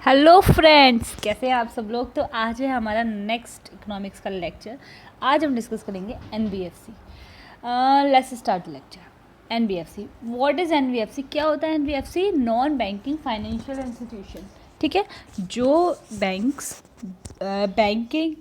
Hello friends, कैसे हैं आप सब लोग। तो आज है हमारा नेक्स्ट इकोनॉमिक्स का लेक्चर। आज हम डिस्कस करेंगे NBFC. Let's start lecture. NBFC, what is NBFC, क्या होता है NBFC? Non banking financial institution. ठीक है, जो बैंकिंग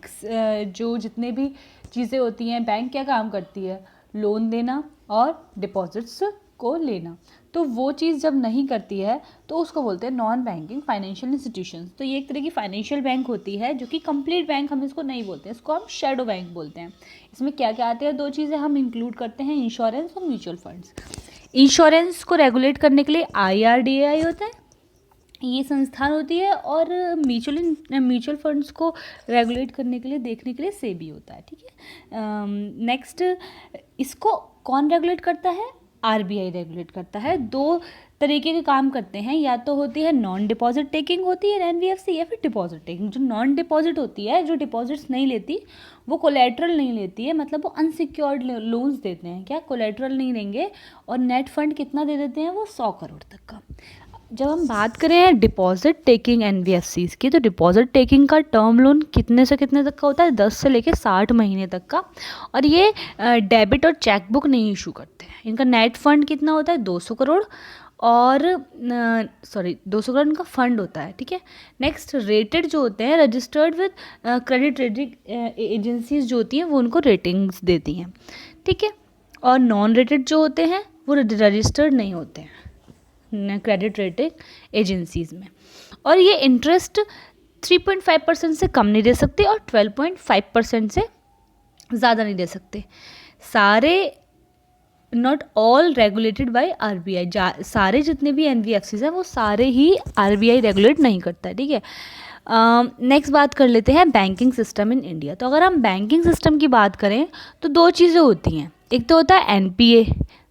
जो जितने भी चीज़ें होती हैं, बैंक क्या काम करती है? लोन देना और डिपॉजिट्स को लेना। तो वो चीज़ जब नहीं करती है तो उसको बोलते हैं नॉन बैंकिंग फाइनेंशियल इंस्टीट्यूशंस। तो ये एक तरह की फाइनेंशियल बैंक होती है, जो कि कंप्लीट बैंक हम इसको नहीं बोलते हैं, इसको हम शैडो बैंक बोलते हैं। इसमें क्या क्या आते हैं? दो चीज़ें हम इंक्लूड करते हैं, इंश्योरेंस और म्यूचुअल फंड्स। इंश्योरेंस को रेगुलेट करने के लिए आईआरडीएआई होता है, ये संस्थान होती है, और म्यूचुअल फंड्स को रेगुलेट करने के लिए, देखने के लिए सेबी होता है। ठीक है, नेक्स्ट, इसको कौन रेगुलेट करता है? आरबीआई रेगुलेट करता है। दो तरीके के काम करते हैं, या तो होती है नॉन डिपॉजिट टेकिंग होती है एनबीएफसी, या फिर डिपॉजिट टेकिंग। जो नॉन डिपॉजिट होती है, जो डिपॉजिट्स नहीं लेती, वो कोलेट्रल नहीं लेती है, मतलब वो अनसिक्योर्ड लोन्स देते हैं। क्या कोलेट्रल नहीं लेंगे, और नेट फंड कितना दे देते हैं? वो 100 करोड़ तक का। जब हम बात करें डिपॉजिट टेकिंग एनबीएफसीज की, तो डिपॉजिट टेकिंग का टर्म लोन कितने से कितने तक का होता है? 10 से लेकर 60 महीने तक का। और ये डेबिट और चेक बुक नहीं इशू करते हैं। इनका नेट फंड कितना होता है? 200 करोड़, और 200 करोड़ इनका फंड होता है। ठीक है, नेक्स्ट, रेटेड जो होते हैं, registered with credit rating agencies जो होती हैं, वो उनको रेटिंग्स देती हैं। ठीक है, और नॉन रेटेड जो होते हैं वो रजिस्टर्ड नहीं होते हैं क्रेडिट रेटिंग एजेंसीज में। और ये इंटरेस्ट 3.5% से कम नहीं दे सकते, और 12.5% से ज़्यादा नहीं दे सकते। सारे, not all regulated by RBI. सारे जितने भी एनबीएफसीज हैं वो सारे ही आरबीआई रेगुलेट नहीं करता है। ठीक है, नेक्स्ट बात कर लेते हैं बैंकिंग सिस्टम इन इंडिया। तो अगर हम बैंकिंग सिस्टम की बात करें तो दो चीज़ें होती हैं। एक तो होता है एनपीए,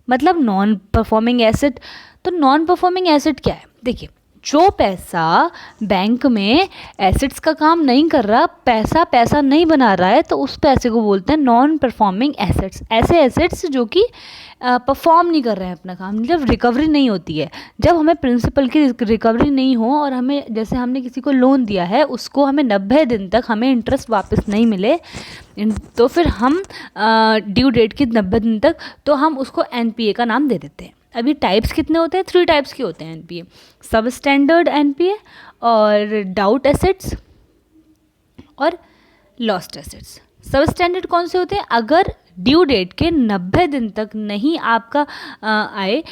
मतलब नॉन परफॉर्मिंग एसेट। तो नॉन परफॉर्मिंग एसेट क्या है? देखिए, जो पैसा बैंक में एसेट्स का काम नहीं कर रहा, पैसा नहीं बना रहा है, तो उस पैसे को बोलते हैं नॉन परफॉर्मिंग एसेट्स। ऐसे एसेट्स जो कि परफॉर्म नहीं कर रहे हैं अपना काम, जब रिकवरी नहीं होती है, जब हमें प्रिंसिपल की रिकवरी नहीं हो, और हमें, जैसे हमने किसी को लोन दिया है, उसको हमें 90 दिन तक हमें इंटरेस्ट वापस नहीं मिले, तो फिर हम ड्यू डेट की 90 दिन तक, तो हम उसको एनपीए का नाम दे देते हैं। अभी टाइप्स कितने होते हैं? 3 टाइप्स के होते हैं एनपीए। सब स्टैंडर्ड एनपीए, और डाउट एसेट्स, और लॉस्ट एसेट्स। सब स्टैंडर्ड कौन से होते हैं? अगर ड्यू डेट के 90 दिन तक नहीं आपका आए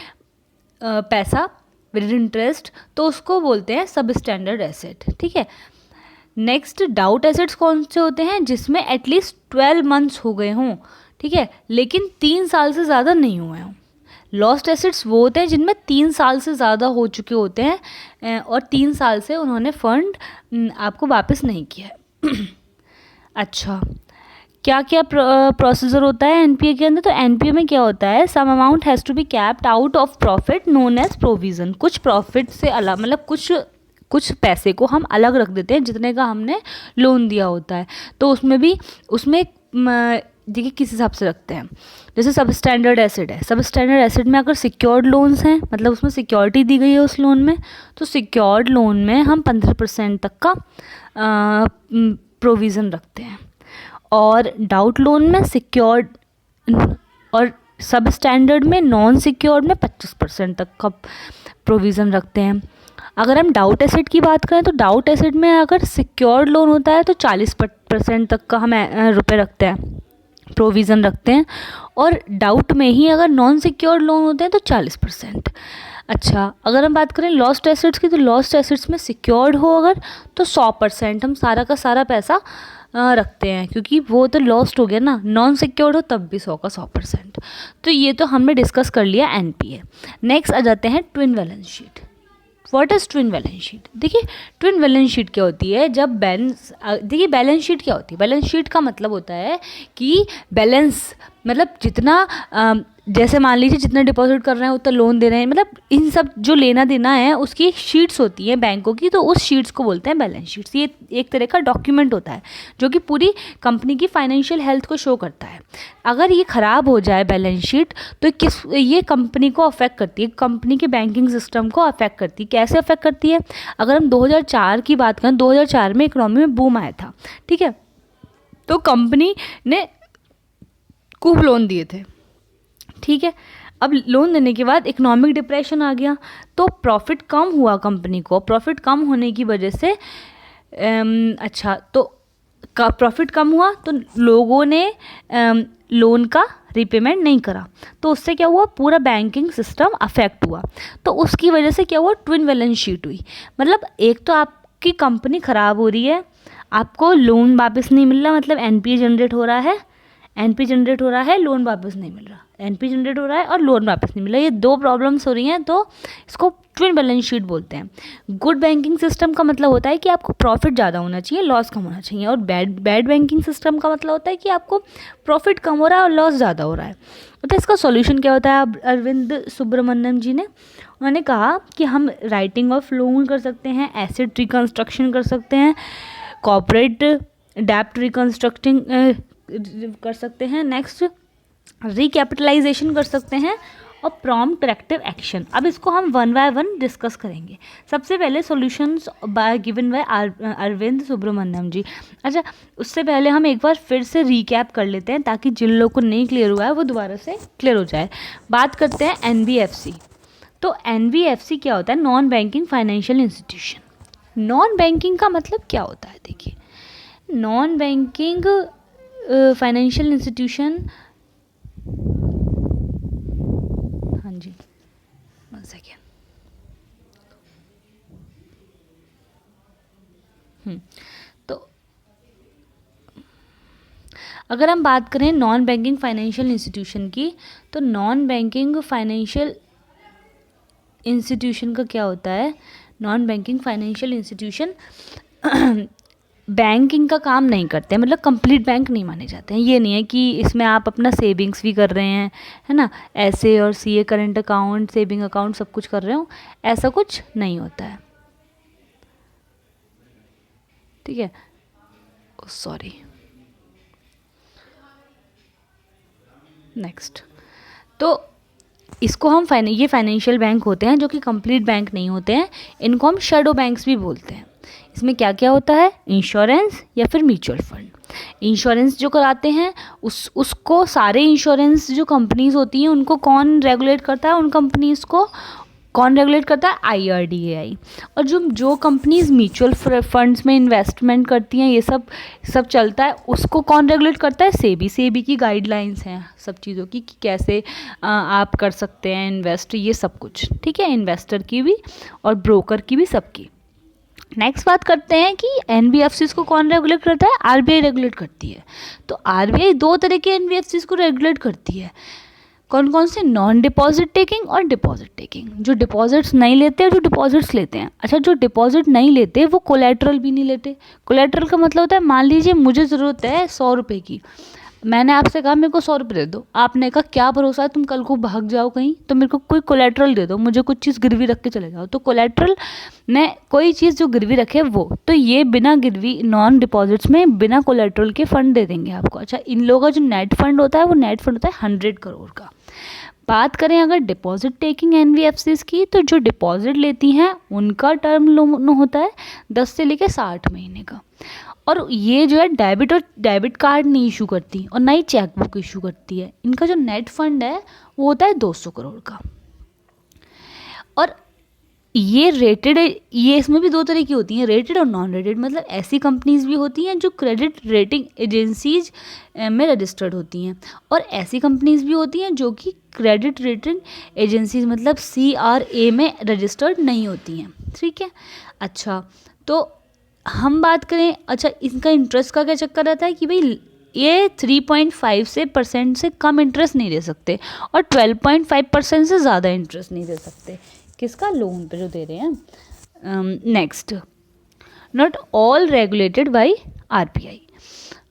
पैसा विद इंटरेस्ट, तो उसको बोलते हैं सब स्टैंडर्ड एसेट। ठीक है, नेक्स्ट, डाउट एसेट्स कौन से होते हैं? जिसमें एटलीस्ट 12 मंथ्स हो गए हों, ठीक है, लेकिन 3 साल से ज़्यादा नहीं हुए हों। लॉस्ट एसेट्स वो होते हैं जिनमें 3 साल से ज़्यादा हो चुके होते हैं, और 3 साल से उन्होंने फंड आपको वापस नहीं किया है। अच्छा, क्या क्या प्रोसीजर होता है एनपीए के अंदर? तो एनपीए में क्या होता है? Some amount has to be capped out of profit known as provision. कुछ प्रॉफिट से अलग, मतलब कुछ पैसे को हम अलग रख देते हैं जितने का हमने लोन दिया होता है। तो उसमें देखिए किस हिसाब से रखते हैं। जैसे सब स्टैंडर्ड एसेट है, सब स्टैंडर्ड एसेट में अगर सिक्योर्ड लोन्स हैं, मतलब उसमें सिक्योरिटी दी गई है उस लोन में, तो सिक्योर्ड लोन में हम 15% तक का प्रोविज़न रखते हैं। और डाउट लोन में सिक्योर्ड, और सब स्टैंडर्ड में नॉन सिक्योर्ड में 25% तक का प्रोविज़न रखते हैं। अगर हम डाउट एसेट की बात करें, तो डाउट एसेट में अगर सिक्योर्ड लोन होता है तो 40% तक का हम रुपए रखते हैं, प्रोविज़न रखते हैं। और डाउट में ही अगर नॉन सिक्योर्ड लोन होते हैं तो 40%। अच्छा, अगर हम बात करें लॉस्ट एसेट्स की, तो लॉस्ट एसेट्स में सिक्योर्ड हो अगर, तो 100% हम सारा का सारा पैसा रखते हैं, क्योंकि वो तो लॉस्ट हो गया ना। नॉन सिक्योर्ड हो तब भी 100 का 100%। तो ये तो हमने डिस्कस कर लिया एनपीए। नेक्स्ट आ जाते हैं twin balance sheet. What is twin balance sheet? देखिए, ट्विन बैलेंस शीट क्या होती है? जब देखिए बैलेंस शीट क्या होती है? बैलेंस शीट का मतलब होता है कि बैलेंस, मतलब जितना जैसे मान लीजिए जितना डिपॉजिट कर रहे हैं उतना लोन दे रहे हैं, मतलब इन सब जो लेना देना है उसकी एक शीट्स होती है बैंकों की, तो उस शीट्स को बोलते हैं बैलेंस शीट्स। ये एक तरह का डॉक्यूमेंट होता है जो कि पूरी कंपनी की फाइनेंशियल हेल्थ को शो करता है। अगर ये ख़राब हो जाए बैलेंस शीट तो ये कंपनी को अफेक्ट करती है, कंपनी के बैंकिंग सिस्टम को अफेक्ट करती है। कैसे अफेक्ट करती है? अगर हम 2004 की बात करें, 2004 में इकोनॉमी में बूम आया था, ठीक है, तो कंपनी ने खूब लोन दिए थे, ठीक है। अब लोन देने के बाद इकोनॉमिक डिप्रेशन आ गया तो प्रॉफिट कम हुआ कंपनी को। प्रॉफिट कम होने की वजह से तो प्रॉफिट कम हुआ तो लोगों ने लोन का रिपेमेंट नहीं करा, तो उससे क्या हुआ, पूरा बैंकिंग सिस्टम अफेक्ट हुआ। तो उसकी वजह से क्या हुआ, ट्विन बैलेंस शीट हुई। मतलब एक तो आपकी कंपनी ख़राब हो रही है, आपको लोन वापस नहीं मिल रहा, मतलब एनपीए जनरेट हो रहा है, एनपी जनरेट हो रहा है, लोन वापस नहीं मिल रहा, एनपी जनरेट हो रहा है और लोन वापस नहीं मिल रहा। ये दो प्रॉब्लम्स हो रही हैं, तो इसको ट्विन बैलेंस शीट बोलते हैं। गुड बैंकिंग सिस्टम का मतलब होता है कि आपको प्रॉफिट ज़्यादा होना चाहिए, लॉस कम होना चाहिए, और बैड बैंकिंग सिस्टम का मतलब होता है कि आपको प्रॉफिट कम हो रहा है और लॉस ज़्यादा हो रहा है। तो इसका सॉल्यूशन क्या होता है? अरविंद सुब्रमण्यम जी ने, उन्होंने कहा कि हम राइटिंग ऑफ लोन कर सकते हैं, एसेट रिकन्स्ट्रक्शन कर सकते हैं, कॉर्पोरेट डेब्ट रिकन्स्ट्रक्टिंग कर सकते हैं, नेक्स्ट रिकैपिटलाइजेशन कर सकते हैं, और प्रॉम्प्ट करेक्टिव एक्शन। अब इसको हम वन बाय वन डिस्कस करेंगे। सबसे पहले solutions given by Arvind Subramanian ji. अच्छा, उससे पहले हम एक बार फिर से रिकैप कर लेते हैं ताकि जिन लोगों को नहीं क्लियर हुआ है वो दोबारा से क्लियर हो जाए। बात करते हैं एनबीएफसी। तो एनबीएफसी क्या होता है? Non banking financial institution. Non banking का मतलब क्या होता है? देखिए, नॉन बैंकिंग फाइनेंशियल इंस्टीट्यूशन, हाँ जी, 1 सेकेंड। तो अगर हम बात करें नॉन बैंकिंग फाइनेंशियल इंस्टीट्यूशन की, तो नॉन बैंकिंग फाइनेंशियल इंस्टीट्यूशन का क्या होता है? Non banking financial institution banking का काम नहीं करते, मतलब कंप्लीट बैंक नहीं माने जाते हैं। ये नहीं है कि इसमें आप अपना सेविंग्स भी कर रहे हैं, है ना, ऐसे और CA, current account, saving account सब कुछ कर रहे हो, ऐसा कुछ नहीं होता है, ठीक है। Sorry, next. तो इसको हम ये फाइनेंशियल बैंक होते हैं जो कि कंप्लीट बैंक नहीं होते हैं, इनको हम शैडो बैंक्स भी बोलते हैं। इसमें क्या क्या होता है? इंश्योरेंस या फिर म्यूचुअल फंड। इंश्योरेंस जो कराते हैं उसको सारे इंश्योरेंस जो कंपनीज होती हैं उनको कौन रेगुलेट करता है? उन कंपनीज को कौन रेगुलेट करता है? IRDAI। और जो कंपनीज म्यूचुअल फंड्स में इन्वेस्टमेंट करती हैं, ये सब चलता है, उसको कौन रेगुलेट करता है? सेबी। सेबी की गाइडलाइंस हैं सब चीज़ों की कि कैसे आप कर सकते हैं इन्वेस्ट, ये सब कुछ, ठीक है, इन्वेस्टर की भी और ब्रोकर की भी, सबकी। नेक्स्ट बात करते हैं कि एनबीएफसीज को कौन रेगुलेट करता है? आरबीआई रेगुलेट करती है। तो आरबीआई दो तरह के एनबीएफसीज को रेगुलेट करती है। कौन कौन से? नॉन डिपॉजिट टेकिंग और डिपॉजिट टेकिंग। जो डिपॉजिट्स नहीं लेते और जो डिपॉजिट्स लेते हैं। अच्छा, जो डिपॉजिट नहीं लेते वो कोलेट्रल भी नहीं लेते। कोलेट्रल का मतलब होता है, मान लीजिए मुझे ज़रूरत है 100 रुपये की, मैंने आपसे कहा मेरे को 100 रुपये दे दो, आपने कहा क्या भरोसा है तुम कल को भाग जाओ कहीं, तो मेरे को कोई कोलेट्रल दे दो, मुझे कुछ चीज़ गिरवी रख के चले जाओ। तो कोलेट्रल में कोई चीज़ जो गिरवी रखे वो, तो ये बिना गिरवी नॉन डिपॉजिट्स में बिना कोलेट्रल के फंड दे देंगे आपको। अच्छा, इन लोगों का जो नेट फंड होता है वो नेट फंड होता है 100 करोड़ का। बात करें अगर डिपॉजिट टेकिंग एनबीएफसीज की, तो जो डिपॉजिट लेती हैं उनका टर्म लोन होता है 10 से लेकर 60 महीने का। और ये जो है डेबिट कार्ड नहीं इशू करती और ना ही चेक बुक इशू करती है। इनका जो नेट फंड है वो होता है 200 करोड़ का। और ये रेटेड, ये इसमें भी दो तरह की होती हैं, रेटेड और नॉन रेटेड। मतलब ऐसी कंपनीज भी होती हैं जो क्रेडिट रेटिंग एजेंसीज में रजिस्टर्ड होती हैं, और ऐसी कंपनीज भी होती हैं जो कि क्रेडिट रेटिंग एजेंसीज मतलब CRA में रजिस्टर्ड नहीं होती हैं, ठीक है। अच्छा, तो हम बात करें, अच्छा इनका इंटरेस्ट का क्या चक्कर रहता है कि भाई ये 3.5% से कम इंटरेस्ट नहीं दे सकते और 12.5% से ज़्यादा इंटरेस्ट नहीं दे सकते। किसका? लोन पे जो दे रहे हैं। Next, not all regulated by RBI।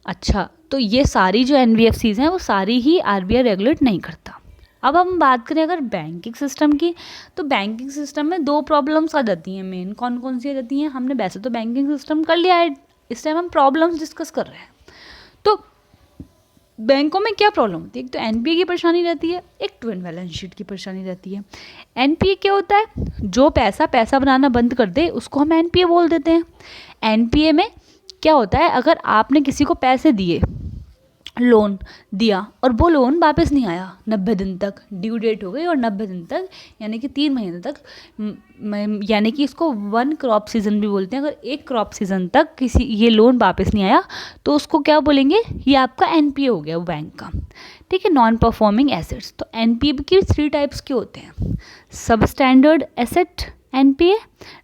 अच्छा, तो ये सारी जो NBFCs हैं वो सारी ही RBI रेगुलेट नहीं करता। अब हम बात करें अगर बैंकिंग सिस्टम की, तो बैंकिंग सिस्टम में दो प्रॉब्लम्स आ जाती हैं मेन। कौन कौन सी आ जाती हैं? हमने वैसे तो बैंकिंग सिस्टम कर लिया है, इस टाइम हम प्रॉब्लम्स डिस्कस कर रहे हैं। तो बैंकों में क्या प्रॉब्लम होती है? एक तो एनपीए की परेशानी रहती है, एक ट्विन बैलेंस शीट की परेशानी रहती है। एनपीए क्या होता है? जो पैसा बनाना बंद कर दे उसको हम एनपीए बोल देते हैं। एनपीए में क्या होता है, अगर आपने किसी को पैसे दिए, लोन दिया, और वो लोन वापस नहीं आया 90 दिन तक, ड्यू डेट हो गई और 90 दिन तक यानी कि 3 महीने तक, यानी कि इसको वन क्रॉप सीजन भी बोलते हैं। अगर एक क्रॉप सीजन तक किसी ये लोन वापस नहीं आया तो उसको क्या बोलेंगे? ये आपका एनपीए हो गया वो बैंक का, ठीक है, नॉन परफॉर्मिंग एसेट्स। तो एनपीए के 3 टाइप्स के होते हैं: सब standard asset NPA,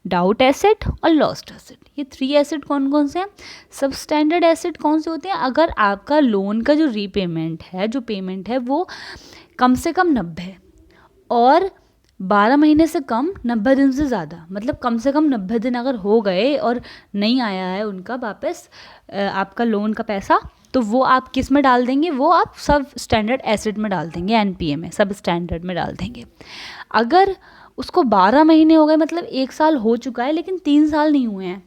doubt asset और लॉस्ट एसेट। ये 3 एसेट कौन कौन से हैं? सब स्टैंडर्ड एसेट कौन से होते हैं? अगर आपका लोन का जो रीपेमेंट है, जो पेमेंट है, वो कम से कम 90 और 12 महीने से कम, 90 दिन से ज़्यादा, मतलब कम से कम 90 दिन अगर हो गए और नहीं आया है उनका वापस आपका लोन का पैसा, तो वो आप किस में डाल देंगे? वो आप सब स्टैंडर्ड एसेट में डाल देंगे, एनपीए में, सब स्टैंडर्ड में डाल देंगे। अगर उसको 12 महीने हो गए, मतलब 1 साल हो चुका है लेकिन 3 साल नहीं हुए हैं,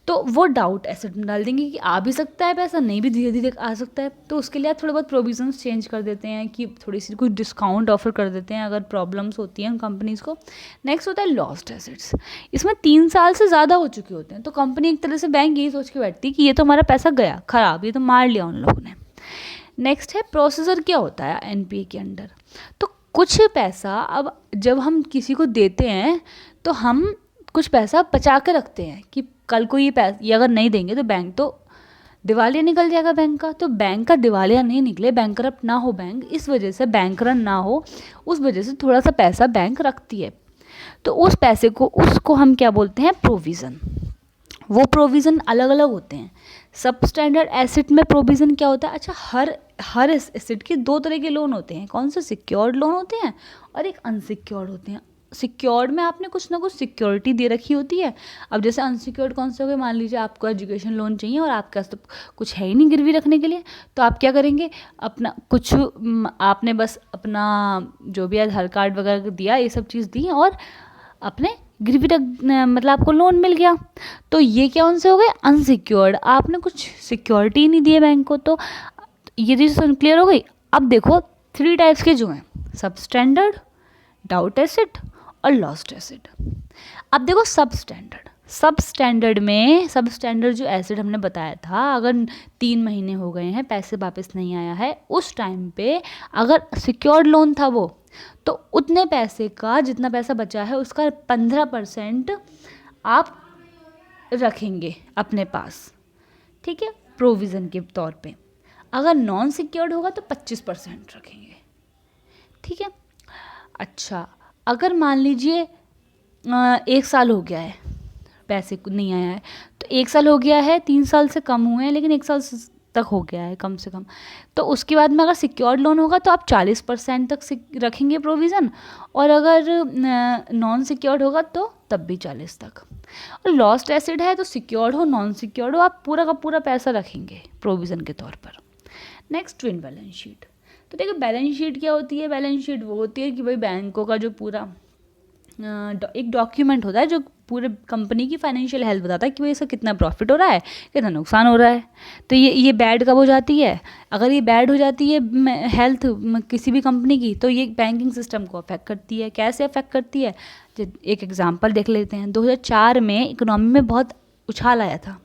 तो वो डाउट एसेट में डाल देंगे कि आ भी सकता है पैसा, नहीं भी धीरे धीरे आ सकता है। तो उसके लिए आप थोड़े बहुत प्रोविजंस चेंज कर देते हैं कि थोड़ी सी कुछ डिस्काउंट ऑफर कर देते हैं अगर प्रॉब्लम्स होती हैं कंपनीज़ को। नेक्स्ट होता है लॉस्ट एसेट्स। इसमें 3 साल से ज़्यादा हो चुके होते हैं, तो कंपनी एक तरह से, बैंक यही सोच के बैठती है कि ये तो हमारा पैसा गया ख़राब, ये तो मार लिया उन लोगों ने। नेक्स्ट है प्रोसीजर। क्या होता है एनपीए के अंडर? तो कुछ पैसा, अब जब हम किसी को देते हैं तो हम कुछ पैसा बचा के रखते हैं कि कल को ये अगर नहीं देंगे तो बैंक तो दिवालिया निकल जाएगा बैंक का। तो बैंक का दिवालिया नहीं निकले, बैंकरप्ट ना हो बैंक, इस वजह से बैंक रन ना हो, उस वजह से थोड़ा सा पैसा बैंक रखती है। तो उस पैसे को, उसको हम क्या बोलते हैं? प्रोविज़न। वो प्रोविज़न अलग अलग होते हैं। सब स्टैंडर्ड एसेट में प्रोविज़न क्या होता है? अच्छा, हर एसेट के 2 तरह के लोन होते हैं। कौन से? सिक्योर्ड लोन होते हैं और एक अनसिक्योर्ड होते हैं। सिक्योर्ड में आपने कुछ ना कुछ सिक्योरिटी दे रखी होती है। अब जैसे अनसिक्योर्ड कौन से हो गए? मान लीजिए आपको एजुकेशन लोन चाहिए और आपके पास तो कुछ है ही नहीं गिरवी रखने के लिए, तो आप क्या करेंगे? अपना कुछ आपने बस अपना जो भी आधार कार्ड वगैरह दिया, ये सब चीज़ दी और अपने गिरवी रख, मतलब आपको लोन मिल गया। तो ये क्या उनसे हो गए? अनसिक्योर्ड। आपने कुछ सिक्योरिटी नहीं दी है बैंक को। तो ये चीज़ क्लियर हो गई। अब देखो 3 टाइप्स के जो हैं, सब स्टैंडर्ड, डाउट एसेट और लॉस्ट एसेट। अब देखो सब स्टैंडर्ड में, सब स्टैंडर्ड जो एसेट हमने बताया था, अगर 3 महीने हो गए हैं पैसे वापस नहीं आया है, उस टाइम पे अगर सिक्योर्ड लोन था वो, तो उतने पैसे का, जितना पैसा बचा है उसका 15% आप रखेंगे अपने पास, ठीक है, प्रोविज़न के तौर पे। अगर नॉन सिक्योर्ड होगा तो 25% रखेंगे, ठीक है। अच्छा, अगर मान लीजिए 1 साल हो गया है, पैसे नहीं आया है, तो 1 साल हो गया है, 3 साल से कम हुए हैं लेकिन 1 साल तक हो गया है कम से कम, तो उसके बाद में अगर सिक्योर्ड लोन होगा तो आप 40% तक रखेंगे प्रोविज़न, और अगर नॉन सिक्योर्ड होगा तो तब भी 40 तक। और लॉस्ट एसेट है तो सिक्योर्ड हो नॉन सिक्योर्ड हो, आप पूरा का पूरा पैसा रखेंगे प्रोविज़न के तौर पर। Next, twin balance sheet. तो देखिए बैलेंस शीट क्या होती है? बैलेंस शीट वो होती है कि भाई बैंकों का जो पूरा एक डॉक्यूमेंट होता है जो पूरे कंपनी की फाइनेंशियल हेल्थ बताता है कि भाई इसका कितना प्रॉफिट हो रहा है, कितना नुकसान हो रहा है। तो ये बैड कब हो जाती है? अगर ये बैड हो जाती है हेल्थ किसी भी कंपनी की, तो ये बैंकिंग सिस्टम को अफेक्ट करती है। कैसे अफेक्ट करती है? एक एग्जांपल देख लेते हैं। 2004 में इकोनॉमी में बहुत उछाल आया था।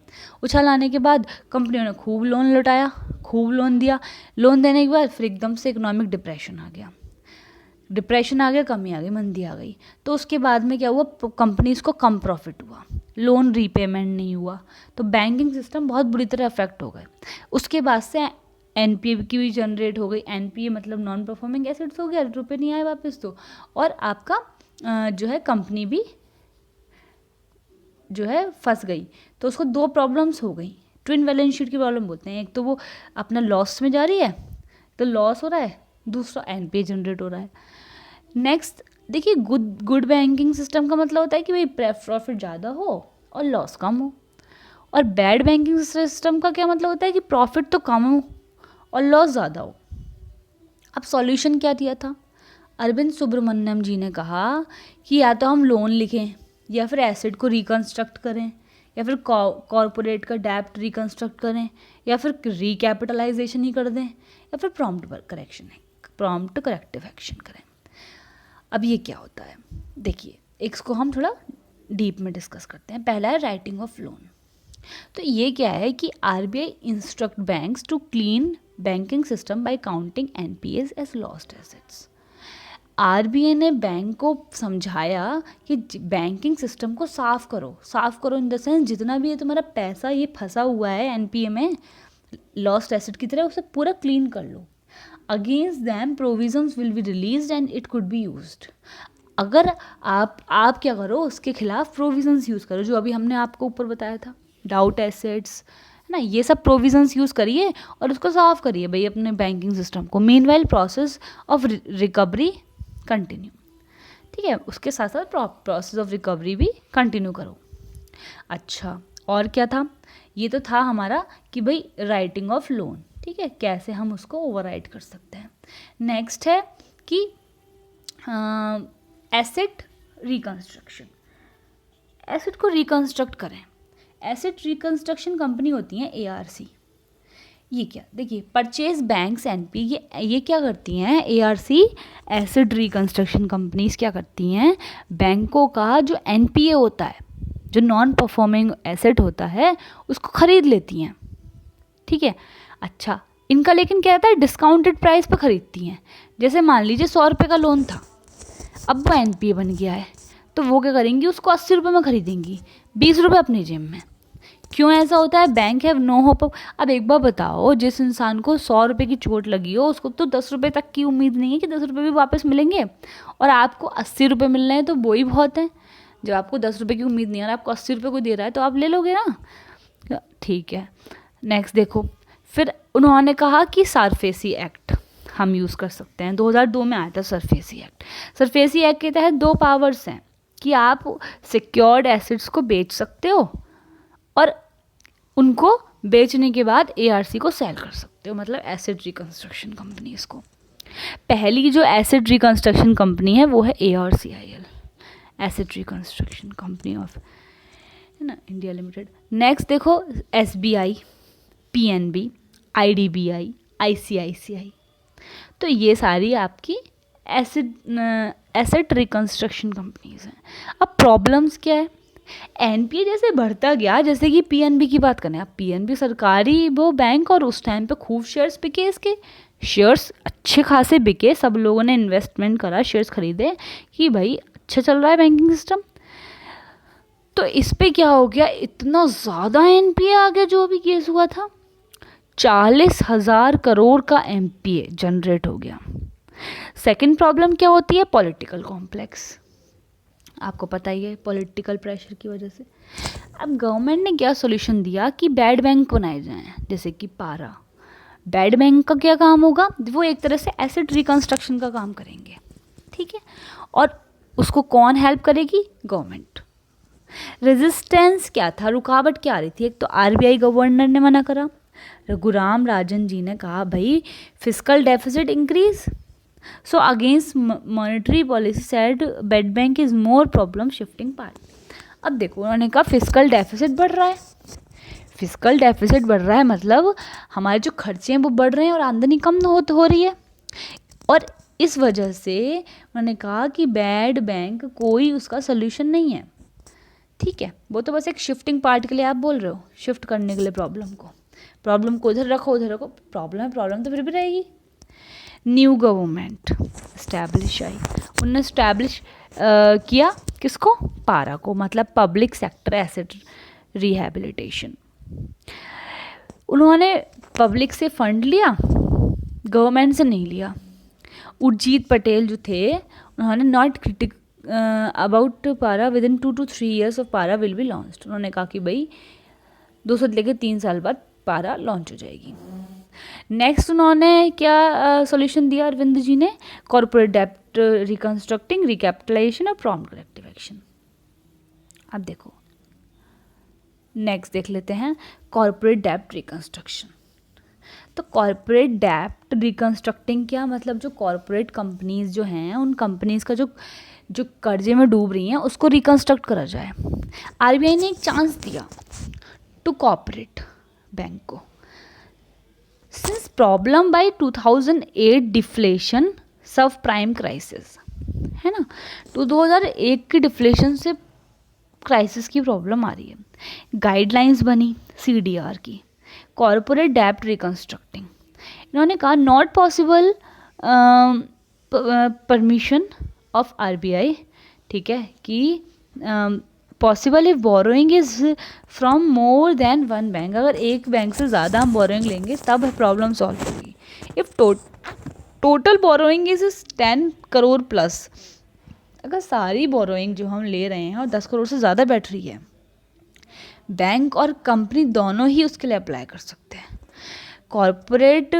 उछाल आने के बाद कंपनियों ने खूब लोन लौटाया, खूब लोन दिया। लोन देने के बाद फिर एकदम से इकोनॉमिक डिप्रेशन आ गया, कमी आ गई, मंदी आ गई। तो उसके बाद में क्या हुआ? कंपनीज़ को कम प्रॉफिट हुआ, लोन रीपेमेंट नहीं हुआ, तो बैंकिंग सिस्टम बहुत बुरी तरह अफेक्ट हो गए। उसके बाद से एनपीए की भी जनरेट हो गई। एनपीए मतलब नॉन परफॉर्मिंग एसेट्स हो गया, रुपये नहीं आए वापस तो, और आपका जो है कंपनी भी जो है फंस गई। तो उसको 2 प्रॉब्लम्स हो गई। ट्विन बैलेंस शीट की प्रॉब्लम बोलते हैं। एक तो वो अपना लॉस में जा रही है, तो लॉस हो रहा है, दूसरा एनपीए जनरेट हो रहा है। नेक्स्ट देखिए, गुड बैंकिंग सिस्टम का मतलब होता है कि भाई प्रॉफिट ज़्यादा हो और लॉस कम हो। और बैड बैंकिंग सिस्टम का क्या मतलब होता है कि प्रॉफिट तो कम हो और लॉस ज़्यादा हो। अब सॉल्यूशन क्या दिया था? अरविंद सुब्रमण्यम जी ने कहा कि या तो हम लोन लिखें या फिर एसेट को रिकंस्ट्रक्ट करें या फिर कॉरपोरेट का डेब्ट रिकंस्ट्रक्ट करें या फिर रिकैपिटलाइजेशन ही कर दें या फिर प्रॉम्प्ट करेक्टिव एक्शन करें। अब ये क्या होता है, देखिए इसको हम थोड़ा डीप में डिस्कस करते हैं। पहला है राइटिंग ऑफ लोन। तो ये क्या है कि RBI instruct banks to clean banking system by counting NPAs as lost assets. RBI ने बैंक को समझाया कि बैंकिंग सिस्टम को साफ करो इन द सेंस जितना भी है तुम्हारा पैसा ये फंसा हुआ है एनपीए में लॉस्ट एसेट की तरह, उसे पूरा क्लीन कर लो। Against them provisions will be released and it could be used. अगर आप क्या करो, उसके खिलाफ प्रोविजंस यूज़ करो, जो अभी हमने आपको ऊपर बताया था, डाउट एसेट्स है ना, ये सब प्रोविजंस यूज़ करिए और उसको साफ करिए भाई अपने बैंकिंग सिस्टम को। Meanwhile process of recovery continue, ठीक है, उसके साथ साथ प्रोसेस ऑफ रिकवरी भी कंटिन्यू करो। अच्छा, और क्या था, ये तो था हमारा कि भाई राइटिंग ऑफ लोन, ठीक है, कैसे हम उसको ओवरराइट कर सकते हैं। नेक्स्ट है कि एसेट रिकंस्ट्रक्शन, एसेट को रिकंस्ट्रक्ट करें। एसेट रिकंस्ट्रक्शन कंपनी होती है एआरसी। ये क्या, देखिए परचेज बैंक्स एनपी, ये क्या करती हैं, एआरसी एसेट रिकंस्ट्रक्शन कंपनीज क्या करती हैं, बैंकों का जो एनपीए होता है, जो नॉन परफॉर्मिंग एसेट होता है, उसको खरीद लेती हैं, ठीक है। अच्छा, इनका लेकिन क्या रहता है, डिस्काउंटेड प्राइस पर खरीदती हैं। जैसे मान लीजिए 100 रुपये का लोन था, अब वो एनपीए बन गया है, तो वो क्या करेंगी, उसको 80 रुपये में खरीदेंगी, 20 रुपये अपनी जेब में। क्यों ऐसा होता है, बैंक हैव नो होप। अब एक बार बताओ, जिस इंसान को 100 रुपये की चोट लगी हो, उसको तो 10 रुपये तक की उम्मीद नहीं है कि 10 रुपये भी वापस मिलेंगे, और आपको 80 रुपये मिल रहे हैं, तो वो ही बहुत है। जब आपको 10 रुपये की उम्मीद नहीं है और आपको 80 रुपये को दे रहा है, तो आप ले लोगे ना, ठीक है। नेक्स्ट देखो, फिर उन्होंने कहा कि सरफेसी एक्ट हम यूज़ कर सकते हैं। 2002 में आया था सरफेसी एक्ट। सरफेसी एक्ट के तहत 2 पावर्स हैं कि आप सिक्योर्ड एसेट्स को बेच सकते हो और उनको बेचने के बाद एआरसी को सेल कर सकते हो, मतलब एसेट रिकंस्ट्रक्शन कंपनीज को। पहली जो एसेट रिकंस्ट्रक्शन कंपनी है वो है एआरसीआईएल, एसेट रिकंस्ट्रक्शन कंपनी ऑफ, है ना, इंडिया लिमिटेड। नेक्स्ट देखो, एसबीआई, पीएनबी, आईडीबीआई, आईसीआईसीआई, तो ये सारी आपकी एसेट रिकंस्ट्रक्शन कंपनीज हैं। अब प्रॉब्लम्स क्या है, एनपीए जैसे बढ़ता गया, जैसे कि पीएनबी की बात करें, अब पीएनबी सरकारी वो बैंक, और उस टाइम पे खूब शेयर्स बिके, इसके शेयर्स अच्छे खासे बिके, सब लोगों ने इन्वेस्टमेंट करा, शेयर्स खरीदे कि भाई अच्छा चल रहा है बैंकिंग सिस्टम। तो इस पे क्या हो गया, इतना ज़्यादा एनपीए आ गया, जो भी केस हुआ था 40,000 करोड़ का एनपीए जनरेट हो गया। सेकंड प्रॉब्लम क्या होती है, पॉलिटिकल कॉम्प्लेक्स, आपको पता ही है, पॉलिटिकल प्रेशर की वजह से। अब गवर्नमेंट ने क्या सॉल्यूशन दिया कि बैड बैंक बनाए जाएं, जैसे कि पारा। बैड बैंक का क्या काम होगा, वो एक तरह से एसेट रिकंस्ट्रक्शन का काम करेंगे, ठीक है, और उसको कौन हेल्प करेगी, गवर्नमेंट। रेजिस्टेंस क्या था, रुकावट क्या आ रही थी, एक तो आरबीआई गवर्नर ने मना करा, रघुराम राजन जी ने कहा भाई fiscal deficit increase, so against monetary policy said bed bank is more problem shifting part. अब देखो, उन्होंने कहा फिस्कल डेफिसिट बढ़ रहा है, फिस्कल डेफिसिट बढ़ रहा है मतलब हमारे जो खर्चे हैं वो बढ़ रहे हैं और आमदनी कम हो रही है, और इस वजह से उन्होंने कहा कि बैड बैंक कोई उसका सोल्यूशन नहीं है, ठीक है, वो तो बस एक शिफ्टिंग पार्ट के लिए आप बोल रहे हो, शिफ्ट करने के लिए प्रॉब्लम को उधर रखो, प्रॉब्लम तो फिर भी रहेगी। न्यू गवर्नमेंट स्टैब्लिश आई, उन्होंने स्टैब्लिश किया किसको, पारा को, मतलब पब्लिक सेक्टर एसेट रिहैबिलिटेशन। उन्होंने पब्लिक से फंड लिया, गवर्नमेंट से नहीं लिया। उर्जित पटेल जो थे, उन्होंने नॉट क्रिटिक अबाउट पारा with in 2 to 3 years of पारा विल बी लॉन्च्ड। उन्होंने कहा कि भाई 2 से लेकर 3 साल बाद पारा लॉन्च हो जाएगी। नेक्स्ट उन्होंने क्या सॉल्यूशन दिया अरविंद जी ने, कॉर्पोरेट डेब्ट रिकंस्ट्रक्टिंग, रिकैपिटलाइजेशन और प्रॉम्प्ट करेक्टिव एक्शन। अब देखो नेक्स्ट देख लेते हैं कॉर्पोरेट डेब्ट रिकंस्ट्रक्शन। तो कॉरपोरेट डेप्ट रिकंस्ट्रक्टिंग क्या मतलब, जो कॉरपोरेट कंपनीज जो हैं उन कंपनीज का जो जो कर्जे में डूब रही हैं उसको रिकंस्ट्रक्ट करा जाए। आरबीआई ने एक चांस दिया टू कॉरपोरेट बैंक को। सिंस प्रॉब्लम बाय 2008 डिफ्लेशन सब प्राइम क्राइसिस, है ना, तो 2001 की डिफ्लेशन से क्राइसिस की प्रॉब्लम आ रही है। गाइडलाइंस बनी सीडीआर की, कॉरपोरेट डेप्ट रिकंस्ट्रक्टिंग। इन्होंने कहा not possible permission of RBI, ठीक है, कि possible if borrowing is from more than one bank, अगर एक बैंक से ज़्यादा हम बोरोइंग लेंगे तब प्रॉब्लम सॉल्व होगी। If total borrowing is 10 crore plus, अगर सारी बोरोइंग जो हम ले रहे हैं और 10 करोड़ से ज़्यादा बैठ रही है, बैंक और कंपनी दोनों ही उसके लिए अप्लाई कर सकते हैं। Corporate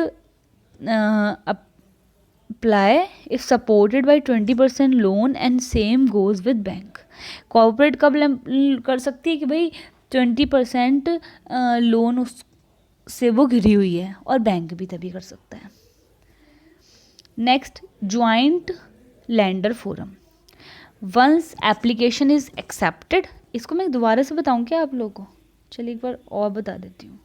apply if supported by 20% loan and same goes with bank. Corporate कब कर सकती है कि भाई 20% लोन उससे वो घिरी हुई है, और बैंक भी तभी कर सकता है। Next, joint lender forum. Once application is accepted, इसको मैं दोबारा से बताऊं क्या आप लोगों को? चलिए एक बार और बता देती हूँ।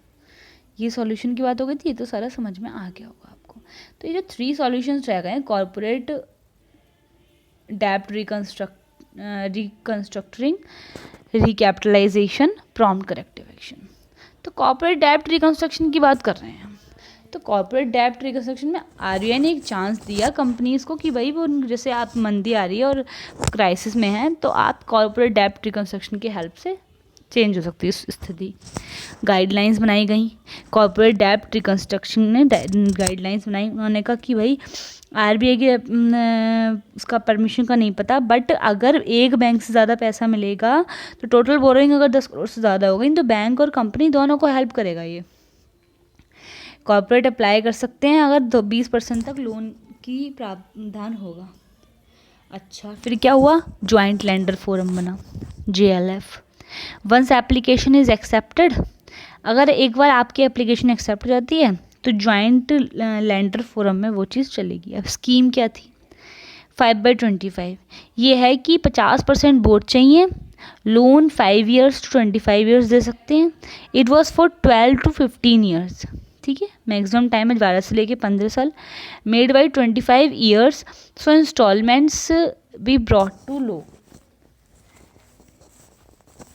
ये सॉल्यूशन की बात हो गई थी, तो सारा समझ में आ गया होगा आपको। तो ये जो 3 सॉल्यूशंस रह गए हैं, कॉरपोरेट डेप्ट reconstructing, recapitalisation, prompt corrective action. तो कॉरपोरेट डेप्ट रिकंस्ट्रक्शन की बात कर रहे हैं। तो कॉर्पोरेट डेप्ट रिकंस्ट्रक्शन में आरबीआई ने एक चांस दिया कंपनीज को कि भाई वो जैसे आप मंदी आ रही है और क्राइसिस में है, तो आप कॉर्पोरेट डेप्ट रिकंस्ट्रक्शन की हेल्प से चेंज हो सकती है स्थिति। गाइडलाइंस बनाई गई, कॉर्पोरेट डेप्ट रिकंस्ट्रक्शन ने गाइडलाइंस बनाई। उन्होंने कहा कि भाई आरबीआई के उसका परमिशन का नहीं पता, बट अगर एक बैंक से ज़्यादा पैसा मिलेगा तो टोटल बोरोइंग अगर 10 करोड़ से ज़्यादा हो गई तो बैंक और कंपनी दोनों को हेल्प करेगा ये। कॉर्पोरेट अप्लाई कर सकते हैं अगर 20% तक लोन की प्रावधान होगा। अच्छा, फिर क्या हुआ? ज्वाइंट लैंडर फोरम बना, JLF। Once application is accepted, अगर एक बार आपकी एप्लीकेशन एक्सेप्ट हो जाती है तो ज्वाइंट लैंडर फोरम में वो चीज़ चलेगी। अब स्कीम क्या थी? 5/25। ये है कि 50% बोर्ड चाहिए, लोन 5 years to 25 years दे सकते हैं। It was for 12 to 15 years, ठीक है, मैक्सिमम टाइम है 12 से लेके 15 साल। Made by 25 years, so instalments be brought to low.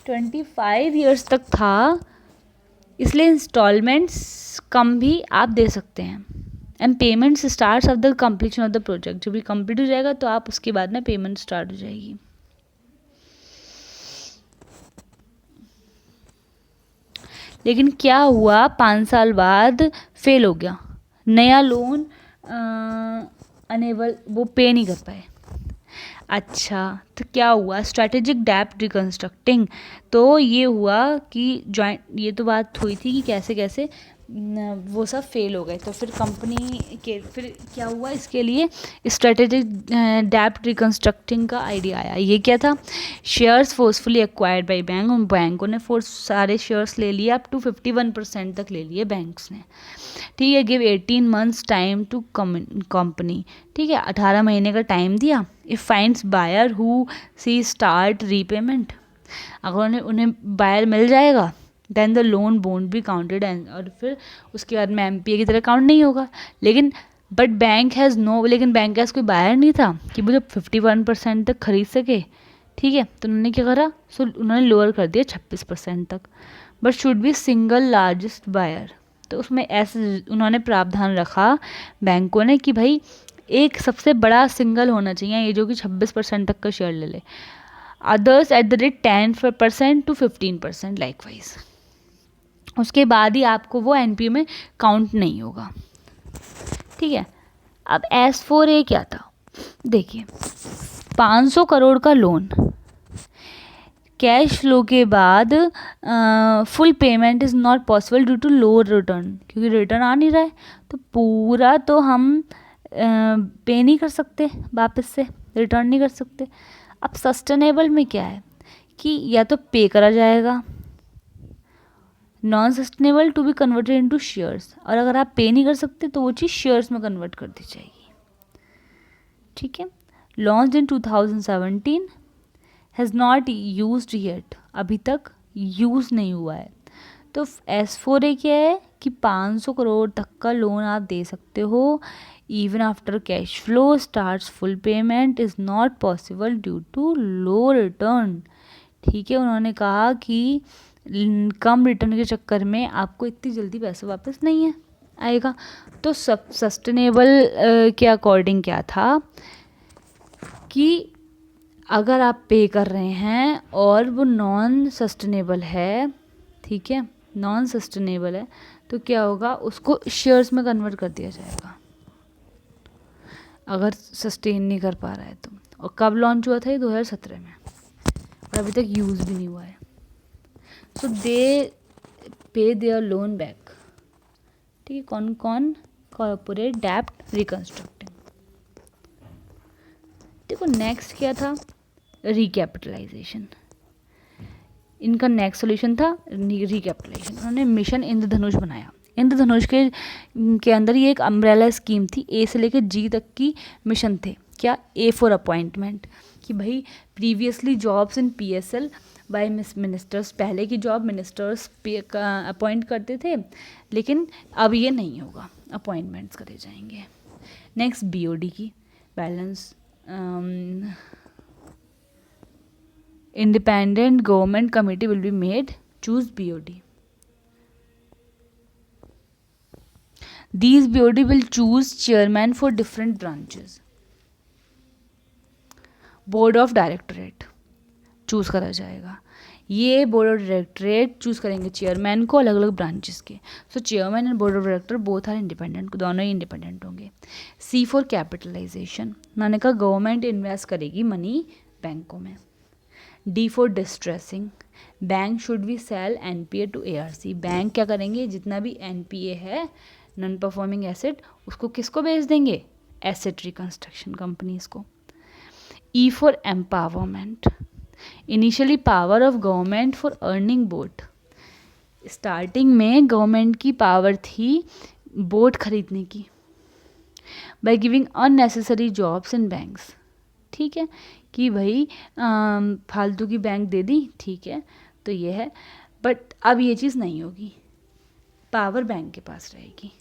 25 years तक था, इसलिए इंस्टॉलमेंट्स कम भी आप दे सकते हैं। And payments start of the completion of the project, जब भी कंप्लीट हो जाएगा तो आप उसके बाद में पेमेंट स्टार्ट हो जाएगी। लेकिन क्या हुआ, 5 साल बाद फेल हो गया, नया लोन अनेबल, वो पे नहीं कर पाए। अच्छा, तो क्या हुआ? स्ट्रैटेजिक डेप्ट रिकंस्ट्रक्टिंग। तो ये हुआ कि जॉइंट, ये तो बात हुई थी कि कैसे कैसे वो सब फेल हो गए, तो फिर कंपनी के फिर क्या हुआ, इसके लिए स्ट्रेटेजिक डेप्ट रिकंस्ट्रक्टिंग का आइडिया आया। ये क्या था? Shares forcefully acquired by bank, उन बैंकों ने फोर्स सारे शेयर्स ले लिए, अप टू 51% तक ले लिए बैंक्स ने, ठीक है। Give 18 months time to company, ठीक है, 18 महीने का टाइम दिया। If finds buyer who see start repayment, अगर उन्हें बायर मिल जाएगा then the loan won't be counted, और फिर उसके बाद में एमपीए की तरह काउंट नहीं होगा। लेकिन बट बैंक हैज़ नो, लेकिन बैंक का कोई बायर नहीं था कि वो जब 51% तक खरीद सके, ठीक है। तो उन्होंने क्या करा? सो उन्होंने लोअर कर दिया 26% तक, but should be single largest buyer. तो उसमें ऐसे उन्होंने प्रावधान रखा बैंकों ने कि भाई एक सबसे बड़ा सिंगल होना चाहिए, ये जो कि 26% तक का शेयर ले ले। Others at the rate 10% to 15% likewise. उसके बाद ही आपको वो एनपीए में काउंट नहीं होगा, ठीक है। अब S4A क्या था? देखिए, 500 करोड़ का लोन, कैश फ्लो के बाद full payment is not possible due to low return, क्योंकि रिटर्न आ नहीं रहा है, तो पूरा तो हम पे नहीं कर सकते, वापस से रिटर्न नहीं कर सकते। अब सस्टेनेबल में क्या है कि या तो पे करा जाएगा, non sustainable to be converted into shares, और अगर आप पे नहीं कर सकते तो वो चीज़ शेयर्स में कन्वर्ट कर दी जाएगी, ठीक है। Launch in 2017, has not used yet, अभी तक यूज़ नहीं हुआ है। तो S4A क्या है कि 500 करोड़ तक का लोन आप दे सकते हो, even after cash flow starts, full payment is not possible due to low return, ठीक है। उन्होंने कहा कि कम रिटर्न के चक्कर में आपको इतनी जल्दी पैसा वापस नहीं है आएगा। तो सब सस्टेनेबल के अकॉर्डिंग क्या था कि अगर आप पे कर रहे हैं और वो नॉन सस्टेनेबल है, ठीक है, नॉन सस्टेनेबल है, तो क्या होगा, उसको शेयर्स में कन्वर्ट कर दिया जाएगा अगर सस्टेन नहीं कर पा रहा है तो। और कब लॉन्च हुआ था ये 2017 में, और अभी तक यूज़ भी नहीं हुआ है। सो दे पे देयर लोन बैक, ठीक है। कौन कौन? कॉर्पोरेट डेब्ट रिकंस्ट्रक्टिंग। देखो नेक्स्ट क्या था, रिकैपिटलाइजेशन। इनका नेक्स्ट सोल्यूशन था रिकैपिटलाइजेशन। उन्होंने मिशन इंद्रधनुष बनाया। इंद्रधनुष के अंदर ये एक अम्ब्रेला स्कीम थी, ए से लेकर जी तक की मिशन थे। क्या? ए फॉर अपॉइंटमेंट, कि भाई previously jobs in PSL by ministers, पहले की जॉब मिनिस्टर्स अपॉइंट करते थे, लेकिन अब ये नहीं होगा, अपॉइंटमेंट्स करे जाएंगे। नेक्स्ट BOD की, balance independent government committee will be made, choose BOD. These BOD will choose chairman for different branches. Board of directorate choose करा जाएगा। ये बोर्ड ऑफ डायरेक्टरेट चूज करेंगे चेयरमैन को अलग अलग ब्रांचेस के। So chairman and board of director both are independent, दोनों ही इंडिपेंडेंट होंगे। C फॉर कैपिटलाइजेशन, मैंने कहा गवर्नमेंट इन्वेस्ट करेगी मनी बैंकों में। D for distressing, bank should be sell NPA to ARC, bank क्या करेंगे, जितना भी NPA है नॉन परफॉर्मिंग एसेट, उसको किसको बेच देंगे, एसेट रिकंस्ट्रक्शन कंपनीज को। E for empowerment, initially power of government for earning boat, starting में गवर्नमेंट की पावर थी बोट खरीदने की, by giving unnecessary jobs in banks, ठीक है, कि भाई फालतू की बैंक दे दी, ठीक है, तो ये है, बट अब ये चीज़ नहीं होगी, पावर बैंक के पास रहेगी।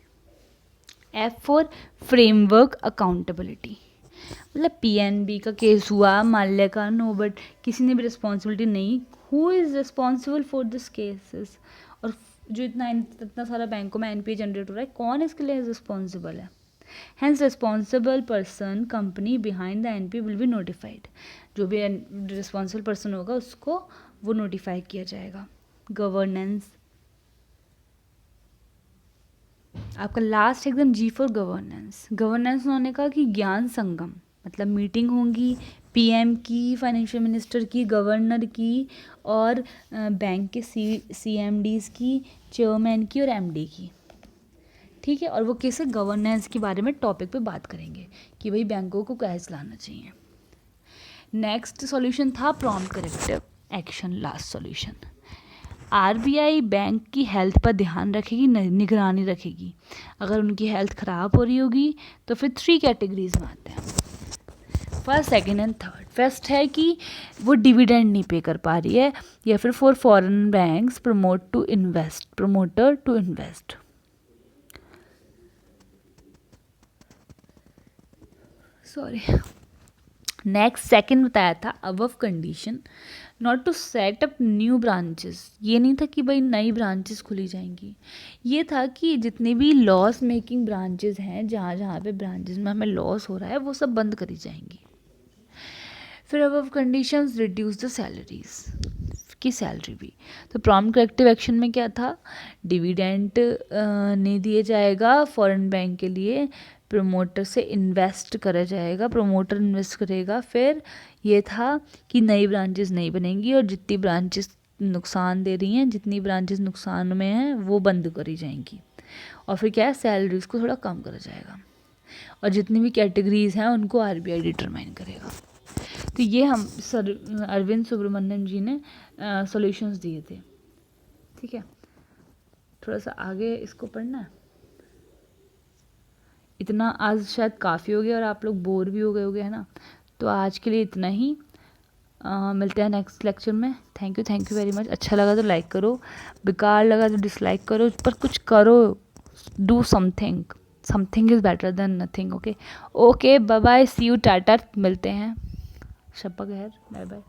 F फॉर फ्रेमवर्क अकाउंटेबिलिटी, मतलब PNB का केस हुआ, माल्या का, नो बट किसी ने भी रिस्पॉन्सिबिलिटी नहीं, who is responsible for this cases, और जो इतना सारा बैंकों में NPA जनरेट हो रहा है, कौन इसके लिए रिस्पॉन्सिबल है। Hence responsible person company behind the NPA will be notified, जो भी रिस्पॉन्सिबल पर्सन होगा उसको वो नोटिफाई किया जाएगा। गवर्नेंस, आपका लास्ट एकदम G फॉर गवर्नेंस। गवर्नेंस उन्होंने कहा कि ज्ञान संगम, मतलब मीटिंग होंगी PM की, फाइनेंशियल मिनिस्टर की, गवर्नर की, और बैंक के CMDs की, चेयरमैन की और MD की, ठीक है, और वो कैसे गवर्नेंस के बारे में टॉपिक पे बात करेंगे कि भाई बैंकों को कैसे चलाना चाहिए। नेक्स्ट सॉल्यूशन था prompt corrective action, last solution. RBI bank की हेल्थ पर ध्यान रखेगी, निगरानी रखेगी। अगर उनकी हेल्थ ख़राब हो रही होगी तो फिर 3 कैटेगरीज में आते हैं, first, second and third. First है कि वो डिविडेंड नहीं पे कर पा रही है, या फिर for foreign banks promoter to invest. Sorry, next second बताया था above condition not to set up new branches. ये नहीं था कि भाई नई ब्रांचेस खुली जाएंगी, ये था कि जितने भी लॉस मेकिंग ब्रांचेस हैं, जहाँ जहाँ पे ब्रांचेस में हमें लॉस हो रहा है, वो सब बंद करी जाएंगी। फिर above conditions reduce the salaries की सैलरी भी। तो प्रॉम्प्ट करेक्टिव एक्शन में क्या था, डिविडेंड नहीं दिए जाएगा फॉरेन बैंक के लिए, प्रमोटर से इन्वेस्ट करा जाएगा, प्रमोटर इन्वेस्ट करेगा। फिर ये था कि नई ब्रांचेस नहीं बनेंगी, और जितनी ब्रांचेस नुकसान दे रही हैं, जितनी ब्रांचेस नुकसान में हैं, वो बंद करी जाएंगी। और फिर क्या है, सैलरीज को थोड़ा कम करा जाएगा, और जितनी भी कैटेगरीज हैं उनको RBI डिटरमाइन करेगा। तो ये हम अरविंद सुब्रमण्यम जी ने सॉल्यूशंस दिए थे, ठीक है। थोड़ा सा आगे इसको पढ़ना है। इतना आज शायद काफ़ी हो गया और आप लोग बोर भी हो गए होगे, है ना। तो आज के लिए इतना ही, मिलते हैं नेक्स्ट लेक्चर में। Thank you very much. अच्छा लगा तो लाइक करो, बेकार लगा तो डिसलाइक करो, पर कुछ करो, do something, something is better than nothing. Okay bye bye, see you, tata, मिलते हैं, शब्बा खैर, बाय बाय।